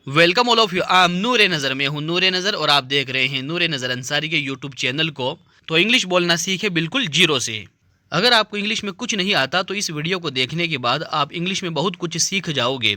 Welcome all of you. I am Noor Nazar. मैं हूं नूर नज़र और आप देख रहे हैं नूर नज़र अंसारी के यूट्यूब चैनल को। तो इंग्लिश बोलना सीखे बिल्कुल जीरो से। अगर आपको इंग्लिश में कुछ नहीं आता तो इस वीडियो को देखने के बाद आप इंग्लिश में बहुत कुछ सीख जाओगे।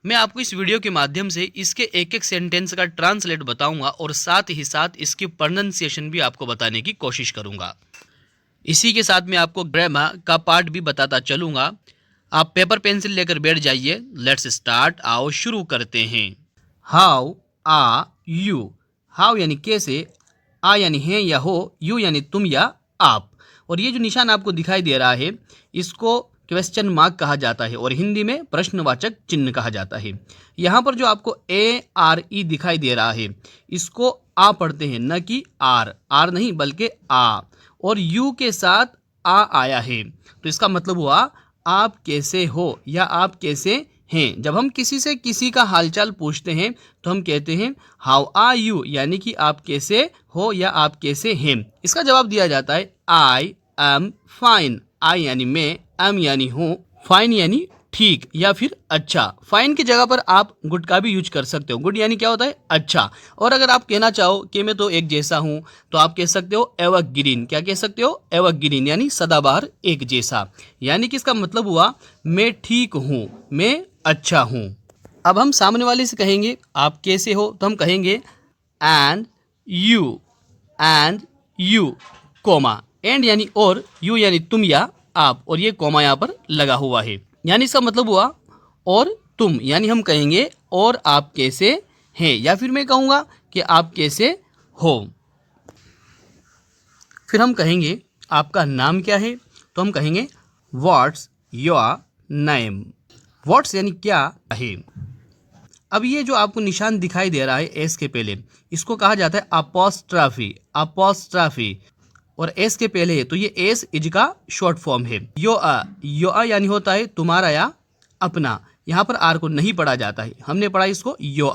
मैं आपको इस वीडियो के माध्यम से इसके एक एक सेंटेंस का ट्रांसलेट बताऊंगा और साथ ही साथ इसकी प्रोनाउंसिएशन भी आपको बताने की कोशिश करूंगा। इसी के साथ मैं आपको ग्रामर का पार्ट भी बताता चलूंगा। आप पेपर पेंसिल लेकर बैठ जाइए। Let's start. आओ शुरू करते हैं। How uh you. हाउ यानी कैसे, आ यानी हैं या हो, यू यानी तुम या आप। और ये जो निशान आपको दिखाई दे रहा है इसको क्वेश्चन मार्क कहा जाता है और हिंदी में प्रश्नवाचक चिन्ह कहा जाता है। यहाँ पर जो आपको ARE दिखाई दे रहा है इसको आ पढ़ते हैं, न कि आर। आर नहीं बल्कि आ। और यू के साथ आ आया है तो इसका मतलब हुआ आप कैसे हो या आप कैसे हैं। जब हम किसी से किसी का हालचाल पूछते हैं तो हम कहते हैं हाउ आर यू, यानी कि आप कैसे हो या आप कैसे हैं। इसका जवाब दिया जाता है आई एम फाइन। आई यानी मैं, एम यानी हूँ, फाइन यानी ठीक या फिर अच्छा। फाइन की जगह पर आप गुड का भी यूज कर सकते हो। गुड यानी क्या होता है, अच्छा। और अगर आप कहना चाहो कि मैं तो एक जैसा हूँ तो आप कह सकते हो एवरग्रीन। क्या कह सकते हो, एवरग्रीन यानी सदाबहार एक जैसा। यानी कि इसका मतलब हुआ मैं ठीक हूँ, मैं अच्छा हूँ। अब हम सामने वाले से कहेंगे आप कैसे हो तो हम कहेंगे एंड यू कोमा। एंड यानी और, यू यानी तुम या आप, और ये कोमा यहाँ पर लगा हुआ है। यानी इसका मतलब हुआ और तुम, यानी हम कहेंगे और आप कैसे हैं, या फिर मैं कहूँगा कि आप कैसे हो। फिर हम कहेंगे आपका नाम क्या है तो हम कहेंगे व्हाट्स योर नेम। व्हाट्स यानी क्या है। अब ये जो आपको निशान दिखाई दे रहा है एस के पहले, इसको कहा जाता है अपोस्ट्राफी। अपोस्ट्राफी और एस के पहले है तो ये एस इज का शॉर्ट फॉर्म है। यो यानी होता है तुम्हारा या अपना। यहाँ पर आर को नहीं पढ़ा जाता है, हमने पढ़ा इसको यो।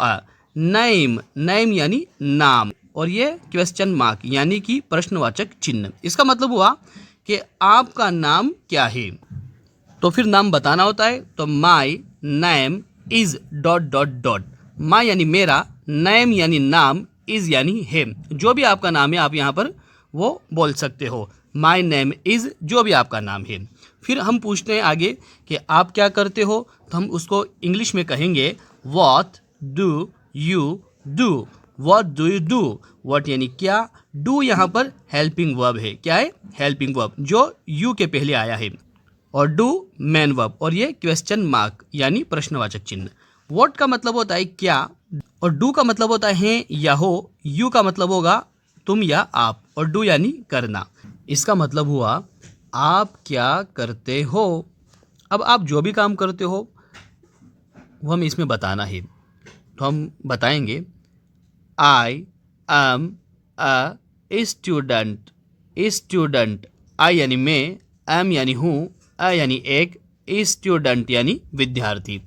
नेम, नेम यानी नाम, और ये क्वेश्चन मार्क यानी कि प्रश्नवाचक चिन्ह। इसका मतलब हुआ कि आपका नाम क्या है। तो फिर नाम बताना होता है तो my name is dot dot dot. My यानी मेरा, नेम यानी नाम, इज यानी है। जो भी आपका नाम है आप यहाँ पर वो बोल सकते हो। माई नेम इज, जो भी आपका नाम है। फिर हम पूछते हैं आगे कि आप क्या करते हो तो हम उसको इंग्लिश में कहेंगे what do you do. What do you do. What यानी क्या, डू यहाँ पर हेल्पिंग वर्ब है। क्या है, हेल्पिंग वर्ब जो यू के पहले आया है। और डू मैन वर्ब, और ये क्वेश्चन मार्क यानी प्रश्नवाचक चिन्ह। व्हाट का मतलब होता है क्या, और डू का मतलब होता है या हो। यू का मतलब होगा तुम या आप, और डू यानी करना। इसका मतलब हुआ आप क्या करते हो। अब आप जो भी काम करते हो वो हमें इसमें बताना है तो हम बताएंगे I am a student. Student, I यानी मैं, एम यानी हूँ, अ यानी एक, स्टूडेंट यानी विद्यार्थी।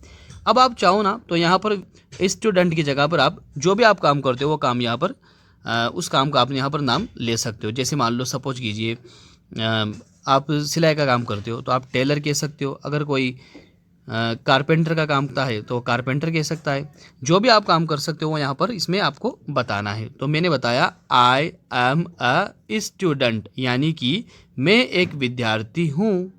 अब आप चाहो ना तो यहाँ पर स्टूडेंट की जगह पर आप जो भी आप काम करते हो वो काम यहाँ पर उस काम का आपने यहाँ पर नाम ले सकते हो। जैसे मान लो सपोज कीजिए आप सिलाई का काम करते हो तो आप टेलर कह सकते हो। अगर कोई कारपेंटर का काम होता है तो कारपेंटर कह सकता है। जो भी आप काम कर सकते हो वो यहाँ पर इसमें आपको बताना है। तो मैंने बताया आई एम अ स्टूडेंट, यानी कि मैं एक विद्यार्थी हूँ।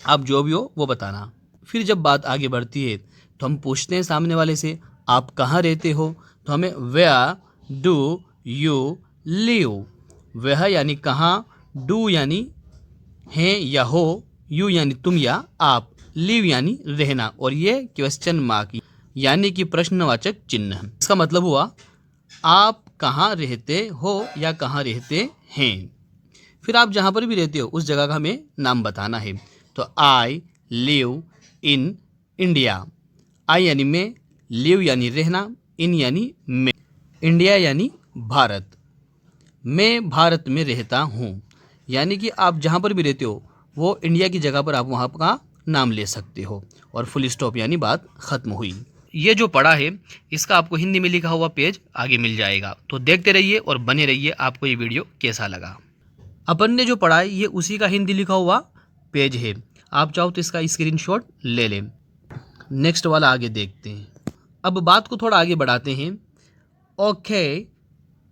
आप जो भी हो वो बताना। फिर जब बात आगे बढ़ती है तो हम पूछते हैं सामने वाले से आप कहाँ रहते हो तो हमें वेयर डू यू लिव। वह यानी कहाँ, डू यानी हैं या हो, यू यानी तुम या आप, लिव यानी रहना, और ये क्वेश्चन मार्क यानी कि प्रश्नवाचक चिन्ह है। इसका मतलब हुआ आप कहाँ रहते हो या कहाँ रहते हैं। फिर आप जहाँ पर भी रहते हो उस जगह का हमें नाम बताना है। तो आई लिव इन इंडिया। आई यानी मैं, लिव यानी रहना, इन यानी मैं, इंडिया यानी भारत। मैं भारत में रहता हूँ। यानी कि आप जहाँ पर भी रहते हो वो इंडिया की जगह पर आप वहाँ का नाम ले सकते हो। और फुल स्टॉप यानी बात ख़त्म हुई। ये जो पढ़ा है इसका आपको हिंदी में लिखा हुआ पेज आगे मिल जाएगा। तो देखते रहिए और बने रहिए। आपको ये वीडियो कैसा लगा। अपन ने जो पढ़ा है ये उसी का हिंदी लिखा हुआ पेज है। आप चाहो तो इसका स्क्रीनशॉट ले लें। नेक्स्ट वाला आगे देखते हैं। अब बात को थोड़ा आगे बढ़ाते हैं। ओके,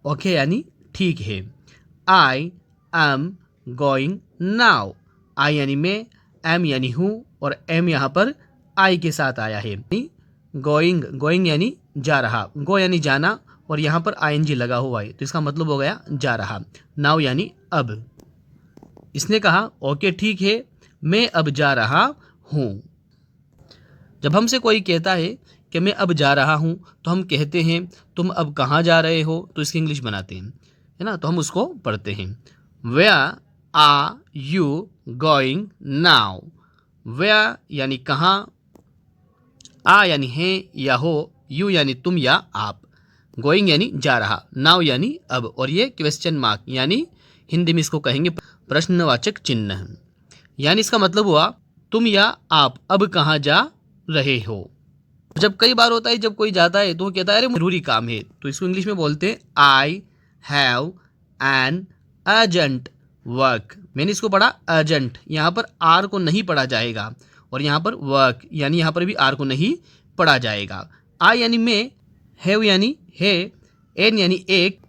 ओके यानी ठीक है। I am going now. I यानी मैं, एम यानी हूँ, और एम यहाँ पर आई के साथ आया है। गोइंग, गोइंग यानी जा रहा, गो यानी जाना, और यहाँ पर आईएनजी लगा हुआ है, तो इसका मतलब हो गया जा रहा। नाउ यानी अब। इसने कहा ओके ठीक है, मैं अब जा रहा हूँ। जब हमसे कोई कहता है कि मैं अब जा रहा हूँ, तो हम कहते हैं तुम अब कहाँ जा रहे हो, तो इसकी इंग्लिश बनाते हैं, है ना। तो हम उसको पढ़ते हैं, where are you going now. Where यानी कहाँ, आ यानी है या हो, यू यानी तुम या आप, गोइंग यानी जा रहा, नाउ यानी अब, और ये क्वेश्चन मार्क यानी हिंदी में इसको कहेंगे प्रश्नवाचक चिन्ह। यानी इसका मतलब हुआ तुम या आप अब कहाँ जा रहे हो। जब कई बार होता है जब कोई जाता है तो वो कहता है अरे जरूरी काम है, तो इसको इंग्लिश में बोलते हैं आई हैव एन अर्जेंट वर्क। मैंने इसको पढ़ा अर्जेंट, यहाँ पर आर को नहीं पढ़ा जाएगा, और यहाँ पर वर्क यानी यहाँ पर भी आर को नहीं पढ़ा जाएगा। आई यानी मैं, हैव यानी है, एन यानी एक,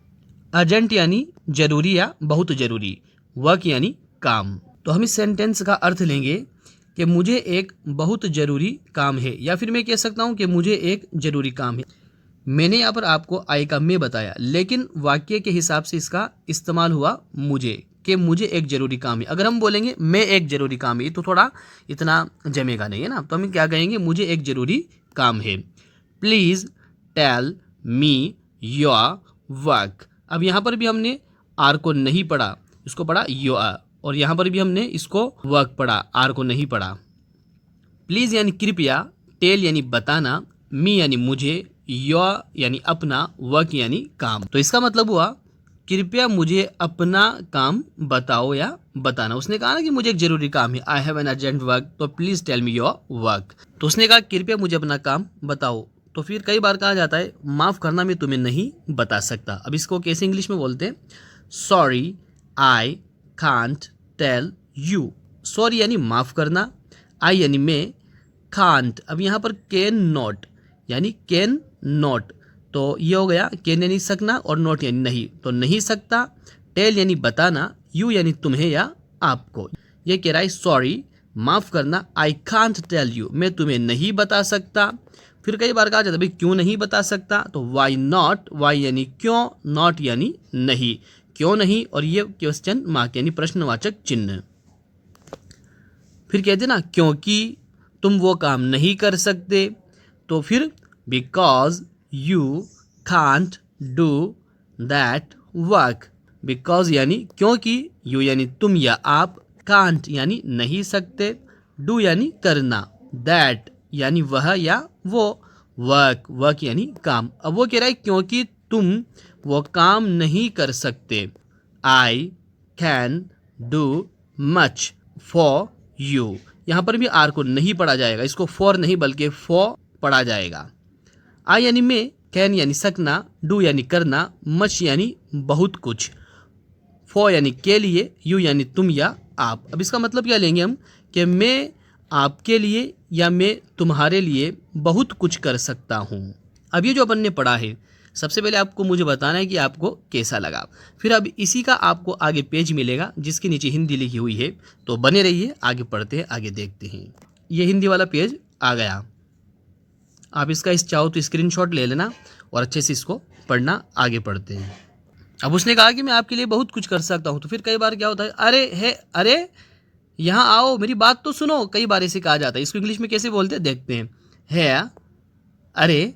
अर्जेंट यानी जरूरी या बहुत जरूरी, वर्क यानी काम। तो हम इस सेंटेंस का अर्थ लेंगे कि मुझे एक बहुत ज़रूरी काम है, या फिर मैं कह सकता हूँ कि मुझे एक ज़रूरी काम है। मैंने यहाँ पर आपको आई का मैं बताया, लेकिन वाक्य के हिसाब से इसका इस्तेमाल हुआ मुझे, कि मुझे एक ज़रूरी काम है। अगर हम बोलेंगे मैं एक ज़रूरी काम है तो थोड़ा इतना जमेगा नहीं, है ना। तो हम क्या कहेंगे, मुझे एक ज़रूरी काम है। Please tell me your work. अब यहाँ पर भी हमने आर को नहीं पढ़ा, इसको पढ़ा योर, और यहाँ पर भी हमने इसको वर्क पढ़ा, आर को नहीं पढ़ा। प्लीज़ यानी कृपया, टेल यानी बताना, मी यानी मुझे, योर यानी अपना, वर्क यानी काम। तो इसका मतलब हुआ कृपया मुझे अपना काम बताओ या बताना। उसने कहा ना कि मुझे एक जरूरी काम है, I have an urgent work, तो please tell me your work. तो उसने कहा कृपया मुझे अपना काम बताओ। तो फिर कई बार कहा जाता है माफ़ करना मैं तुम्हें नहीं बता सकता। अब इसको कैसे इंग्लिश में बोलते हैं, sorry I can't tell you. Sorry यानी माफ़ करना, आई यानी मैं, कांट अब यहाँ पर कैन नॉट यानी कैन नॉट, तो ये हो गया कैन यानी सकना और नॉट यानी नहीं, तो नहीं सकता। टेल यानी बताना, यू यानी तुम्हें या आपको। ये कह रहा है सॉरी माफ़ करना, आई कांट टेल यू मैं तुम्हें नहीं बता सकता। फिर कई बार कहा जाता है भाई क्यों नहीं बता सकता, तो वाई नॉट, वाई यानी क्यों, नॉट यानी नहीं, क्यों नहीं, और ये क्वेश्चन मार्क यानी प्रश्नवाचक चिन्ह। फिर कहते ना क्योंकि तुम वो काम नहीं कर सकते, तो फिर because you can't do that work. Because यानी क्योंकि, यू यानी तुम या आप, कांट यानी नहीं सकते, डू यानी करना, दैट यानी वह या वो, वर्क, वर्क यानी काम। अब वो कह रहा है क्योंकि तुम वो काम नहीं कर सकते, I can do much for you. यहाँ पर भी आर को नहीं पढ़ा जाएगा, इसको फॉर नहीं बल्कि फॉर पढ़ा जाएगा। आई यानी मैं, कैन यानी सकना, डू यानी करना, मच यानी बहुत कुछ, फॉर यानी के लिए, यू यानी तुम या आप। अब इसका मतलब क्या लेंगे हम, कि मैं आपके लिए या मैं तुम्हारे लिए बहुत कुछ कर सकता हूँ। अब ये जो अपन ने पढ़ा है, सबसे पहले आपको मुझे बताना है कि आपको कैसा लगा। फिर अब इसी का आपको आगे पेज मिलेगा जिसके नीचे हिंदी लिखी हुई है, तो बने रहिए, आगे पढ़ते हैं, आगे देखते हैं। ये हिंदी वाला पेज आ गया, आप इसका इस चाहो तो स्क्रीनशॉट ले लेना और अच्छे से इसको पढ़ना, आगे पढ़ते हैं। अब उसने कहा कि मैं आपके लिए बहुत कुछ कर सकता हूँ, तो फिर कई बार क्या होता है, अरे यहाँ आओ मेरी बात तो सुनो, कई बार ऐसे कहा जाता है। इसको इंग्लिश में कैसे बोलते हैं देखते हैं, है अरे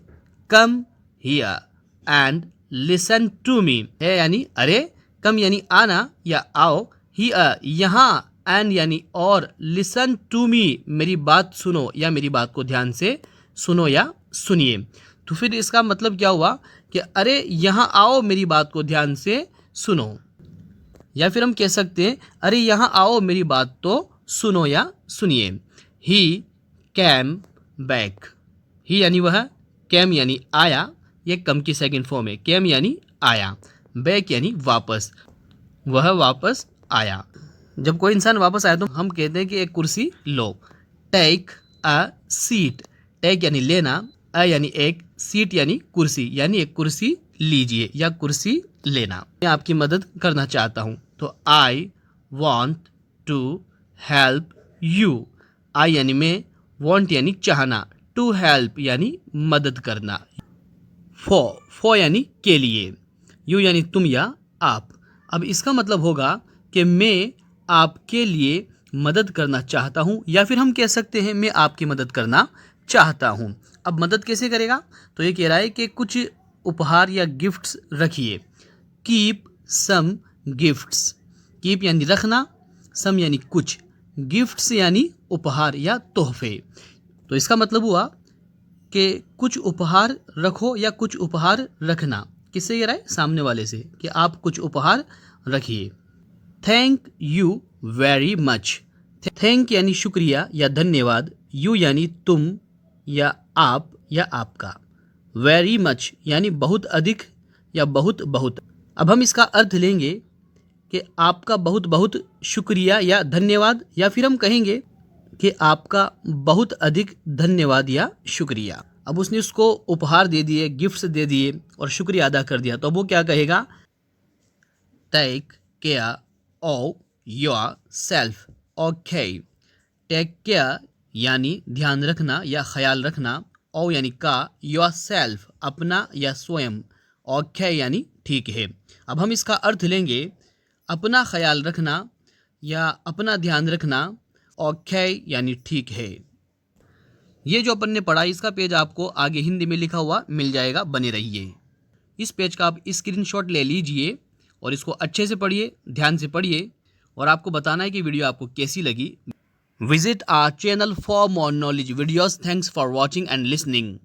come here and listen to me. है यानी अरे, कम यानी आना या आओ, हियर यहाँ, एंड यानी और, लिसन टू मी मेरी बात सुनो या मेरी बात को ध्यान से सुनो या सुनिए। तो फिर इसका मतलब क्या हुआ कि अरे यहाँ आओ मेरी बात को ध्यान से सुनो, या फिर हम कह सकते हैं अरे यहाँ आओ मेरी बात तो सुनो या सुनिए। ही कैम बैक, ही यानी वह, कैम यानी आया, ये कम की सेकंड फॉर्म है, कैम यानी आया, बैक यानी वापस, वह वापस आया। जब कोई इंसान वापस आया तो हम कहते हैं कि एक कुर्सी लो। टेक अ सीट, टेक यानी लेना, अ यानी एक, सीट यानी कुर्सी, यानी एक कुर्सी लीजिए या कुर्सी लेना। मैं आपकी मदद करना चाहता हूँ, तो I want to help you. I यानी मैं, वॉन्ट यानी चाहना, टू हेल्प यानी मदद करना, फॉर यानी के लिए, यू यानी तुम या आप। अब इसका मतलब होगा कि मैं आपके लिए मदद करना चाहता हूँ, या फिर हम कह सकते हैं मैं आपकी मदद करना चाहता हूँ। अब मदद कैसे करेगा, तो ये कह रहा है कि कुछ उपहार या गिफ्ट्स रखिए। कीप सम गिफ्ट्स, कीप यानी रखना, सम यानी कुछ, गिफ्ट्स यानी उपहार या तोहफे। तो इसका मतलब हुआ कि कुछ उपहार रखो या कुछ उपहार रखना। किससे कह रहा है, सामने वाले से, कि आप कुछ उपहार रखिए। Thank you very much, thank यानी शुक्रिया या धन्यवाद, यू यानी तुम या आप या आपका, वेरी मच यानी बहुत अधिक या बहुत बहुत। अब हम इसका अर्थ लेंगे कि आपका बहुत बहुत शुक्रिया या धन्यवाद, या फिर हम कहेंगे कि आपका बहुत अधिक धन्यवाद या शुक्रिया। अब उसने उसको उपहार दे दिए, गिफ्ट्स दे दिए और शुक्रिया अदा कर दिया, तो अब वो क्या कहेगा, take care of your self. Okay, take care यानी ध्यान रखना या ख्याल रखना, ओ यानी का, योर सेल्फ अपना या स्वयं, ओके यानी ठीक है। अब हम इसका अर्थ लेंगे, अपना ख्याल रखना या अपना ध्यान रखना, ओके यानी ठीक है। ये जो अपन ने पढ़ा, इसका पेज आपको आगे हिंदी में लिखा हुआ मिल जाएगा, बने रहिए। इस पेज का आप स्क्रीनशॉट ले लीजिए और इसको अच्छे से पढ़िए, ध्यान से पढ़िए, और आपको बताना है कि वीडियो आपको कैसी लगी। Visit our channel for more knowledge videos. Thanks for watching and listening.